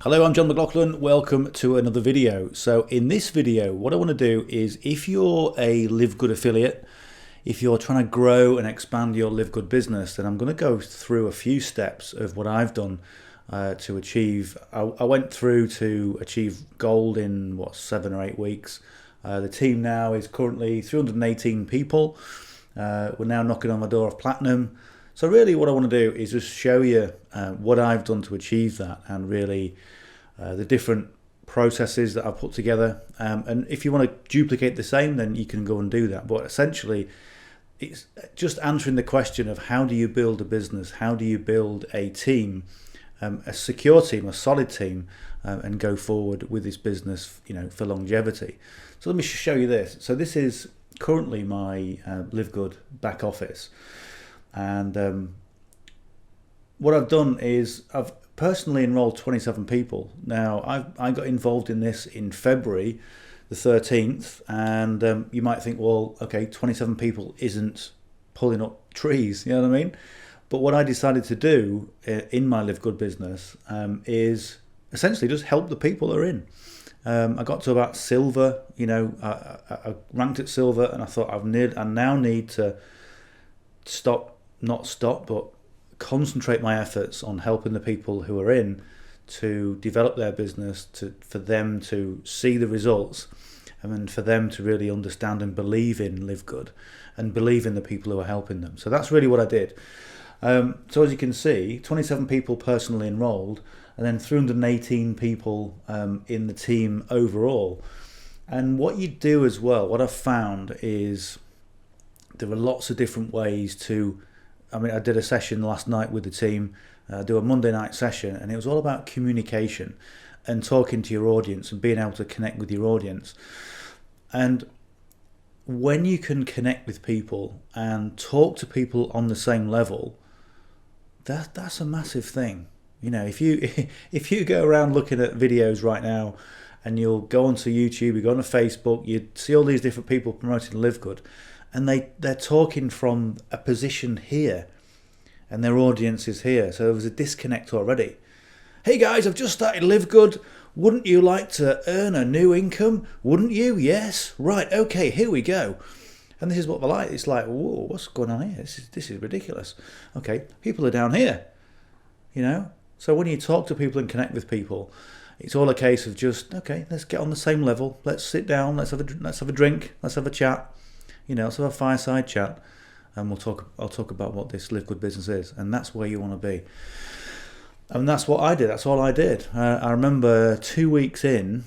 Hello, I'm John McLaughlin. Welcome to another video. So in this video, what I want to do is, if you're a LiveGood affiliate, if you're trying to grow and expand your LiveGood business, then I'm going to go through a few steps of what I've done to achieve. I went through to achieve gold in 7 or 8 weeks. The team now is currently 318 people. We're now knocking on the door of platinum. So really what I want to do is just show you what I've done to achieve that, and really the different processes that I've put together. And if you want to duplicate the same, then you can go and do that. But essentially, it's just answering the question of how do you build a business? How do you build a team, a secure team, a solid team, and go forward with this business, for longevity. So let me show you this. So this is currently my LiveGood back office. And what I've done is I've personally enrolled 27 people. Now I got involved in this in February the 13th, and you might think, well, okay, 27 people isn't pulling up trees, you know what I mean? But what I decided to do in my LiveGood business is essentially just help the people that are in. I got to about silver, I ranked at silver, and I thought I now need to not stop, but concentrate my efforts on helping the people who are in to develop their business, for them to see the results, and then for them to really understand and believe in LiveGood and believe in the people who are helping them. So that's really what I did. So as you can see, 27 people personally enrolled, and then 318 people in the team overall. And what you do as well, what I've found is there are lots of different ways to, I did a session last night with the team, do a Monday night session, and it was all about communication and talking to your audience and being able to connect with your audience. And when you can connect with people and talk to people on the same level, that's a massive thing. If you go around looking at videos right now, and you'll go onto YouTube, you go onto Facebook, you see all these different people promoting LiveGood, and they're talking from a position here, and their audience is here. So there was a disconnect already. Hey guys, I've just started LiveGood. Wouldn't you like to earn a new income? Wouldn't you? Yes. Right. Okay. Here we go. And this is what they're like. It's like, whoa, what's going on here? This is ridiculous. Okay, people are down here. So when you talk to people and connect with people, it's all a case of just, okay, let's get on the same level. Let's sit down. Let's have a drink. Let's have a chat. Let's have a fireside chat, and I'll talk about what this LiveGood business is, and that's where you want to be. And that's what I did. That's all I did. I remember 2 weeks in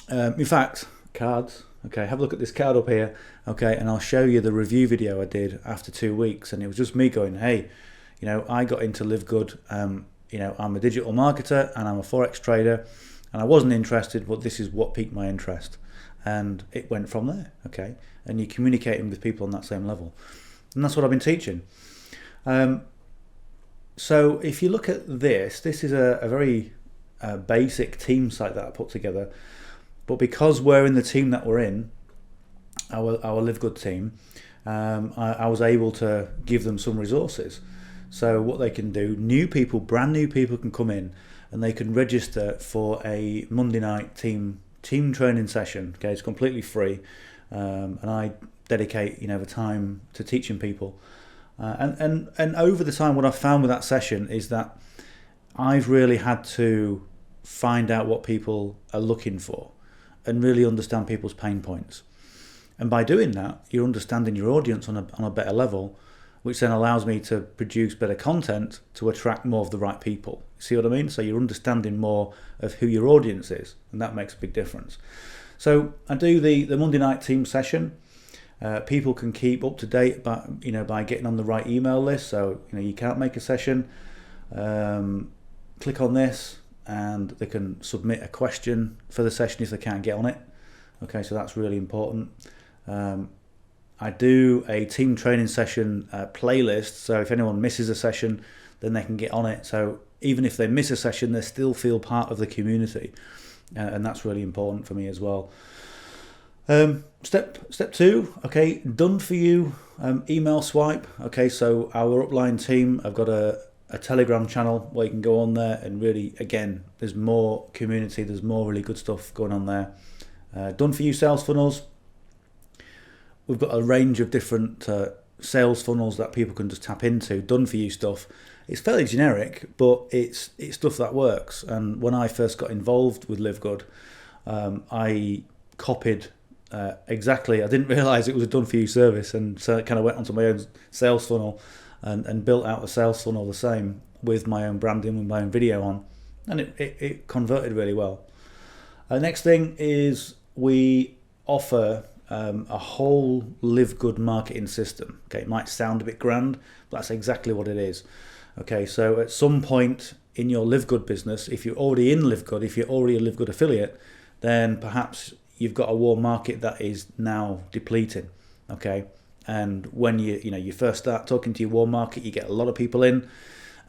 fact, cards. Okay, have a look at this card up here. Okay, and I'll show you the review video I did after 2 weeks, and it was just me going, hey, I got into LiveGood. I'm a digital marketer and I'm a forex trader, and I wasn't interested, but this is what piqued my interest, and it went from there. Okay, and you're communicating with people on that same level, and that's what I've been teaching. So if you look at this is a very basic team site that I put together, but because we're in the team that we're in, our LiveGood team, I was able to give them some resources. So what they can do, brand new people can come in, and they can register for a Monday night team training session. Okay, it's completely free, and I dedicate the time to teaching people. And over the time, what I've found with that session is that I've really had to find out what people are looking for and really understand people's pain points. And by doing that, you're understanding your audience on a better level, which then allows me to produce better content to attract more of the right people. See what I mean? So you're understanding more of who your audience is, and that makes a big difference. So I do the Monday night team session. People can keep up to date by getting on the right email list. So you can't make a session, click on this, and they can submit a question for the session if they can't get on it. Okay, so that's really important. I do a team training session playlist, so if anyone misses a session, then they can get on it. So even if they miss a session, they still feel part of the community, and that's really important for me as well. Step 2, okay, done for you email swipe. Okay, so our upline team, I've got a a Telegram channel where you can go on there and really, again, there's more community, there's more really good stuff going on there. Done for you sales funnels. We've got a range of different sales funnels that people can just tap into. Done for you stuff. It's fairly generic, but it's stuff that works. And when I first got involved with LiveGood, I copied exactly. I didn't realise it was a done for you service, and so I kind of went onto my own sales funnel and built out a sales funnel the same with my own branding, with my own video on, and it converted really well. Next thing is we offer a whole LiveGood marketing system. Okay, it might sound a bit grand, but that's exactly what it is. Okay, so at some point in your LiveGood business, if you're already in LiveGood, if you're already a LiveGood affiliate, then perhaps you've got a warm market that is now depleting. Okay, and when you first start talking to your warm market, you get a lot of people in,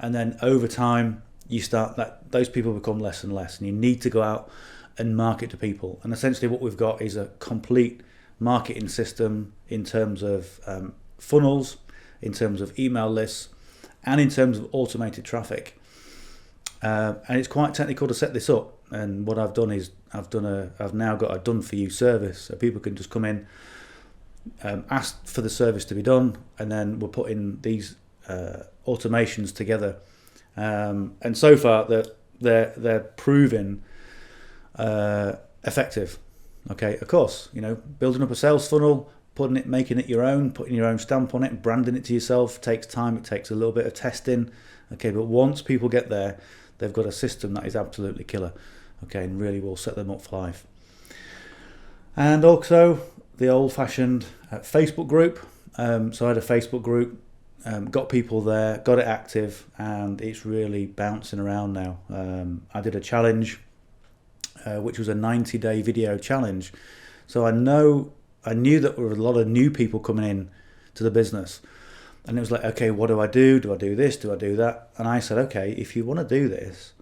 and then over time you start that those people become less and less, and you need to go out and market to people. And essentially what we've got is a complete marketing system in terms of funnels, in terms of email lists, and in terms of automated traffic. And it's quite technical to set this up. And what I've done is I've now got a done for you service, so people can just come in, ask for the service to be done, and then we're putting these automations together. And so far they're proving effective. Okay, of course, building up a sales funnel, making it your own, putting your own stamp on it, branding it to yourself takes time. It takes a little bit of testing. Okay, but once people get there, they've got a system that is absolutely killer. Okay, and really will set them up for life. And also the old-fashioned Facebook group. So I had a Facebook group, got people there, got it active, and it's really bouncing around now. I did a challenge, which was a 90-day video challenge. So I knew that there were a lot of new people coming in to the business. And it was like, okay, what do I do? Do I do this? Do I do that? And I said, okay, if you want to do this,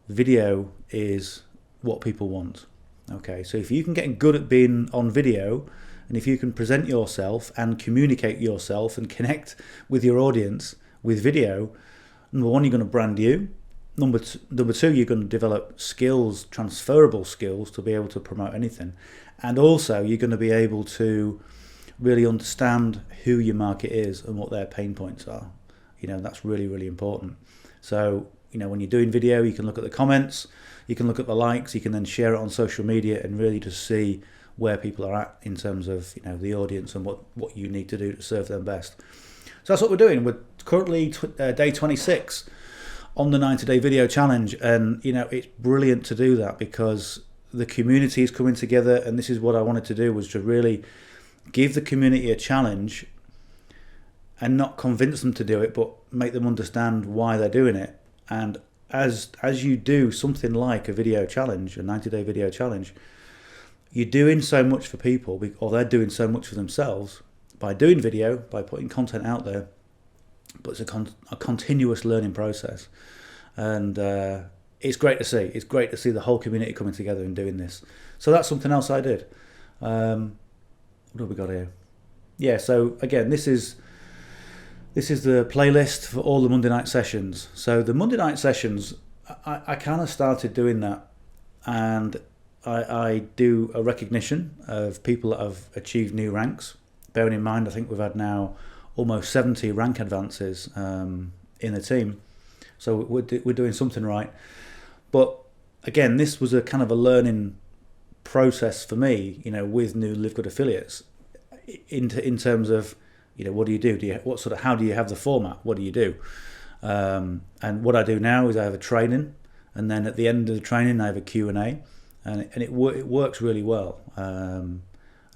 video is what people want. Okay, so if you can get good at being on video, and if you can present yourself and communicate yourself and connect with your audience with video, number one, you're going to brand you. Number two, you're going to develop skills, transferable skills to be able to promote anything. And also, you're going to be able to really understand who your market is and what their pain points are. That's really, really important. So, when you're doing video, you can look at the comments, you can look at the likes, you can then share it on social media and really just see where people are at in terms of, the audience and what you need to do to serve them best. So that's what we're doing. We're currently day 26 on the 90-day video challenge, and it's brilliant to do that because the community is coming together, and this is what I wanted to do, was to really give the community a challenge and not convince them to do it, but make them understand why they're doing it. And as you do something like a video challenge, a 90-day video challenge, you're doing so much for people, or they're doing so much for themselves by doing video, by putting content out there. But it's a continuous learning process, and it's great to see. It's great to see the whole community coming together and doing this. So that's something else I did. What have we got here? Yeah. So again, this is the playlist for all the Monday night sessions. So the Monday night sessions, I kind of started doing that, and I do a recognition of people that have achieved new ranks. Bearing in mind, I think we've had now almost 70 rank advances in the team, so we're doing something right. But again, this was a kind of a learning process for me, with new LiveGood affiliates, in terms of, what do you do? How do you have the format? What do you do? And what I do now is I have a training, and then at the end of the training I have a Q&A, and it works really well. And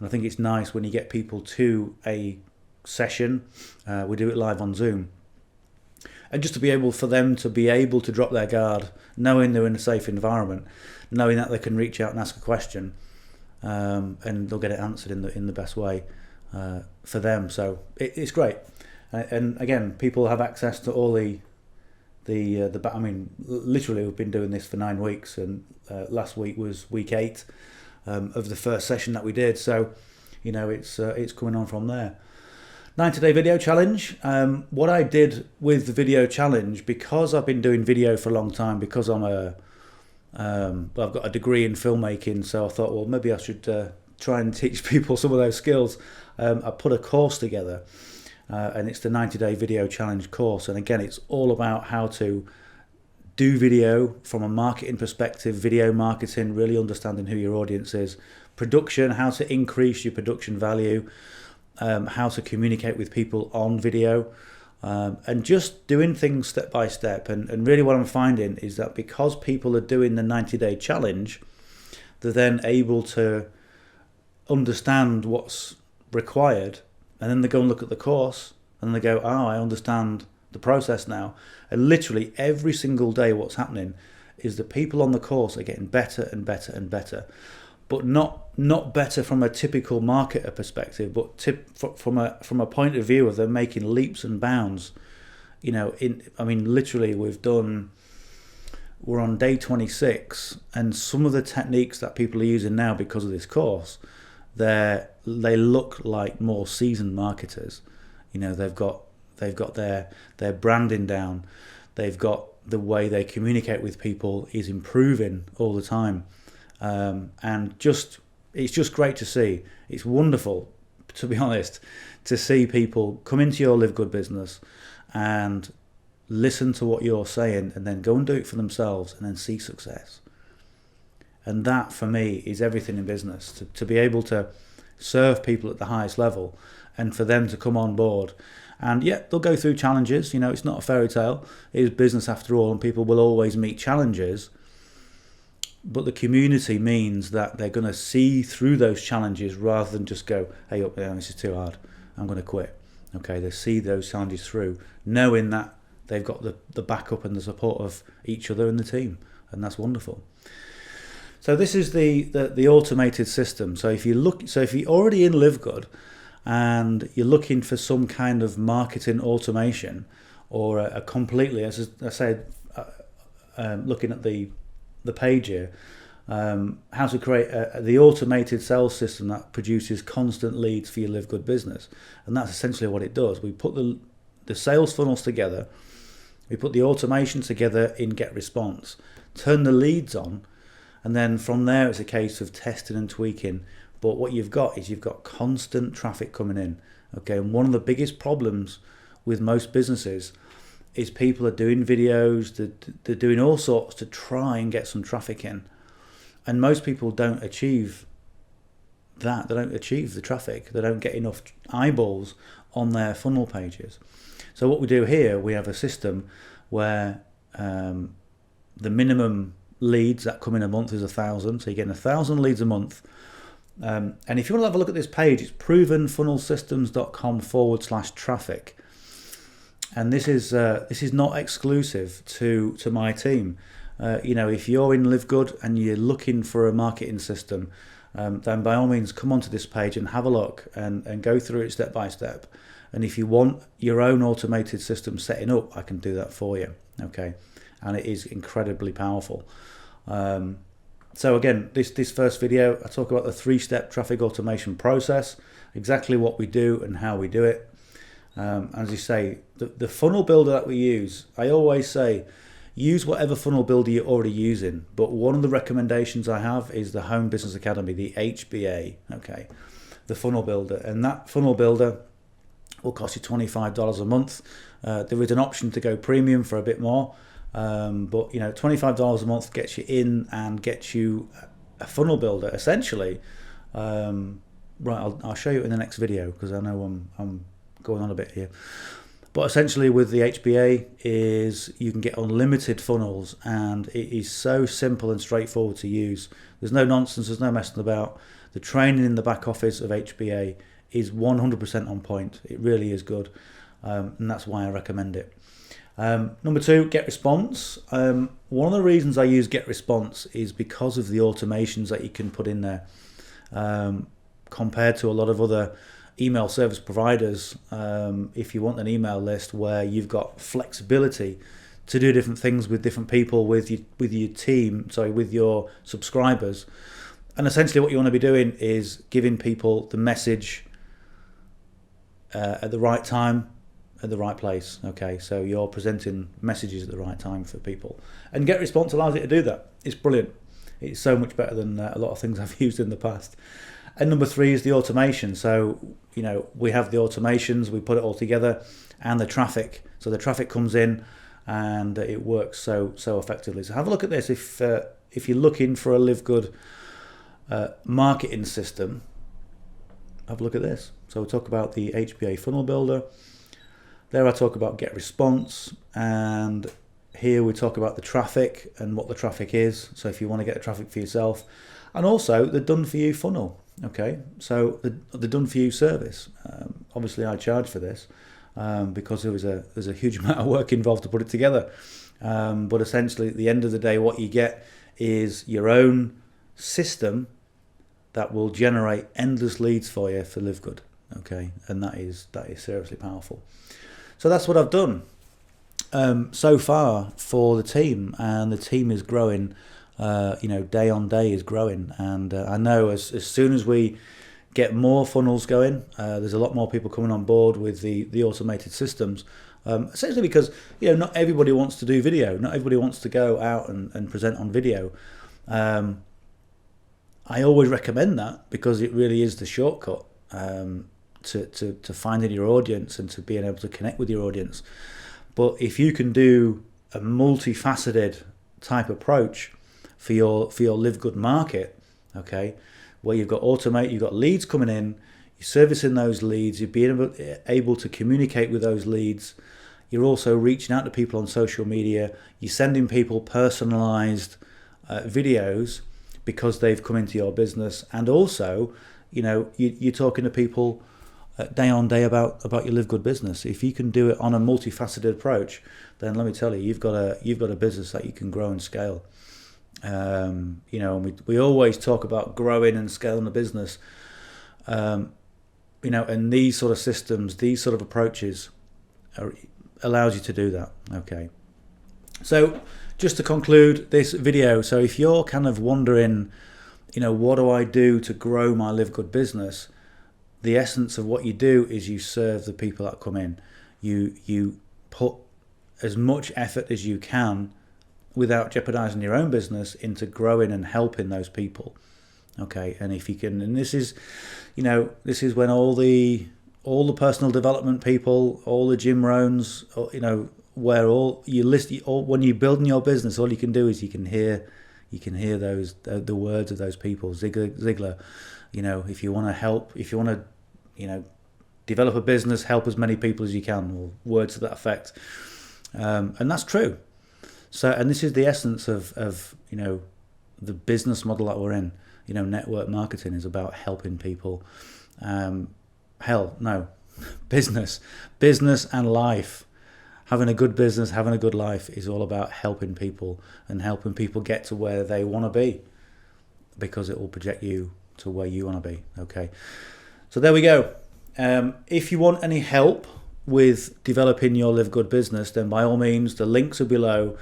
I think it's nice when you get people to a session. We do it live on Zoom, and just to be able for them to be able to drop their guard, knowing they're in a safe environment, knowing that they can reach out and ask a question, and they'll get it answered in the best way for them. So it's great. And again, people have access to all the literally we've been doing this for 9 weeks, and last week was week 8 of the first session that we did. So it's coming on from there. 90-day video challenge. What I did with the video challenge, because I've been doing video for a long time, because I've got a degree in filmmaking, so I thought, well, maybe I should try and teach people some of those skills. I put a course together, and it's the 90-day video challenge course. And again, it's all about how to do video from a marketing perspective, video marketing, really understanding who your audience is, production, how to increase your production value, how to communicate with people on video, and just doing things step by step. And really what I'm finding is that because people are doing the 90-day challenge, they're then able to understand what's required, and then they go and look at the course and they go, oh, I understand the process now. And literally every single day what's happening is the people on the course are getting better and better and better, but not better from a typical marketer perspective, but from a point of view of them making leaps and bounds. Literally we're on day 26, and some of the techniques that people are using now because of this course, they look like more seasoned marketers. They've got their branding down. They've got the way they communicate with people is improving all the time. And it's just great to see. It's wonderful, to be honest, to see people come into your Live Good business and listen to what you're saying and then go and do it for themselves and then see success. And that, for me, is everything in business. To be able to serve people at the highest level and for them to come on board. And yeah, they'll go through challenges. It's not a fairy tale. It is business after all, and people will always meet challenges. But the community means that they're going to see through those challenges rather than just go, hey, up there, this is too hard, I'm going to quit. Okay, they see those challenges through, knowing that they've got the backup and the support of each other in the team, and that's wonderful. So this is the automated system. So if you're already in LiveGood and you're looking for some kind of marketing automation, or a completely, as I said, looking at the page here, how to create the automated sales system that produces constant leads for your LiveGood business. And that's essentially what it does. We put the sales funnels together, we put the automation together in GetResponse, turn the leads on, and then from there it's a case of testing and tweaking. But what you've got is constant traffic coming in. Okay, and one of the biggest problems with most businesses is people are doing videos, they're doing all sorts to try and get some traffic in. And most people don't achieve that. They don't achieve the traffic. They don't get enough eyeballs on their funnel pages. So what we do here, we have a system where the minimum leads that come in a month is 1,000. So you're getting 1,000 leads a month. And if you want to have a look at this page, it's provenfunnelsystems.com/traffic. And this is not exclusive to my team. If you're in LiveGood and you're looking for a marketing system, then by all means come onto this page and have a look and go through it step by step. And if you want your own automated system setting up, I can do that for you. Okay, and it is incredibly powerful. So again, this first video, I talk about the 3-step traffic automation process, exactly what we do and how we do it. As you say, the funnel builder that we use, I always say, use whatever funnel builder you're already using. But one of the recommendations I have is the Home Business Academy, the HBA, okay, the funnel builder. And that funnel builder will cost you $25 a month. There is an option to go premium for a bit more. But $25 a month gets you in and gets you a funnel builder, essentially. Right, I'll show you in the next video because I know I'm going on a bit here. But essentially with the HBA is you can get unlimited funnels, and it is so simple and straightforward to use. There's no nonsense, there's no messing about. The training in the back office of HBA is 100% on point. It really is good, and that's why I recommend it. Number 2, GetResponse. One of the reasons I use GetResponse is because of the automations that you can put in there, compared to a lot of other email service providers. If you want an email list where you've got flexibility to do different things with different people, with your team, with your subscribers, and essentially what you want to be doing is giving people the message at the right time, at the right place. Okay, so you're presenting messages at the right time for people, and GetResponse allows you to do that. It's brilliant. It's so much better than a lot of things I've used in the past. And number 3 is the automation. So, we have the automations, we put it all together, and the traffic. So the traffic comes in and it works so effectively. So have a look at this. If you're looking for a LiveGood marketing system, have a look at this. So we'll talk about the HBA funnel builder. There I talk about GetResponse, and here we talk about the traffic and what the traffic is. So if you want to get the traffic for yourself, and also the done for you funnel. Okay, so the done for you service. Obviously I charge for this because there's a huge amount of work involved to put it together. But essentially at the end of the day, what you get is your own system that will generate endless leads for you for LiveGood. Okay, and that is seriously powerful. So that's what I've done so far for the team, and the team is growing. Day on day is growing, and I know as soon as we get more funnels going, there's a lot more people coming on board with the automated systems. Essentially because not everybody wants to do video, not everybody wants to go out and present on video. I always recommend that because it really is the shortcut to finding your audience and to being able to connect with your audience. But if you can do a multifaceted type approach for your LiveGood market, okay, where you've got you've got leads coming in, you're servicing those leads, you're being able to communicate with those leads, you're also reaching out to people on social media, you're sending people personalized videos because they've come into your business, and also, you're talking to people day on day about your LiveGood business. If you can do it on a multifaceted approach, then let me tell you, you've got a business that you can grow and scale. And we always talk about growing and scaling the business. And these sort of systems, these sort of approaches, allows you to do that. Okay. So just to conclude this video, so if you're kind of wondering, what do I do to grow my LiveGood business? The essence of what you do is you serve the people that come in. You put as much effort as you can without jeopardizing your own business into growing and helping those people. Okay, and if you can, and this is when all the personal development people, all the Jim Rohns, where when you're building your business, all you can do is you can hear those the words of those people. Ziglar, if you want to help, if you want to, develop a business, help as many people as you can, or words to that effect, and that's true. So, and this is the essence of the business model that we're in. Network marketing is about helping people. Business and life. Having a good business, having a good life is all about helping people and helping people get to where they want to be, because it will project you to where you want to be. Okay, so there we go. If you want any help with developing your LiveGood business, then by all means, the links are below.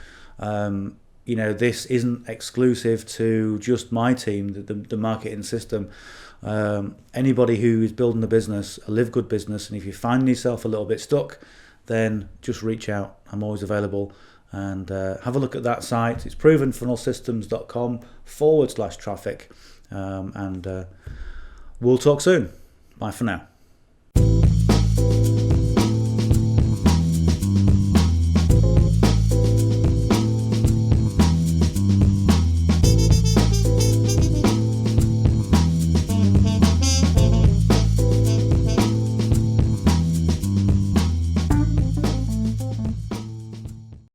This isn't exclusive to just my team, the marketing system. Anybody who is building a business, a LiveGood business, and if you find yourself a little bit stuck, then just reach out. I'm always available, and have a look at that site. It's provenfunnelsystems.com/traffic, and we'll talk soon. Bye for now.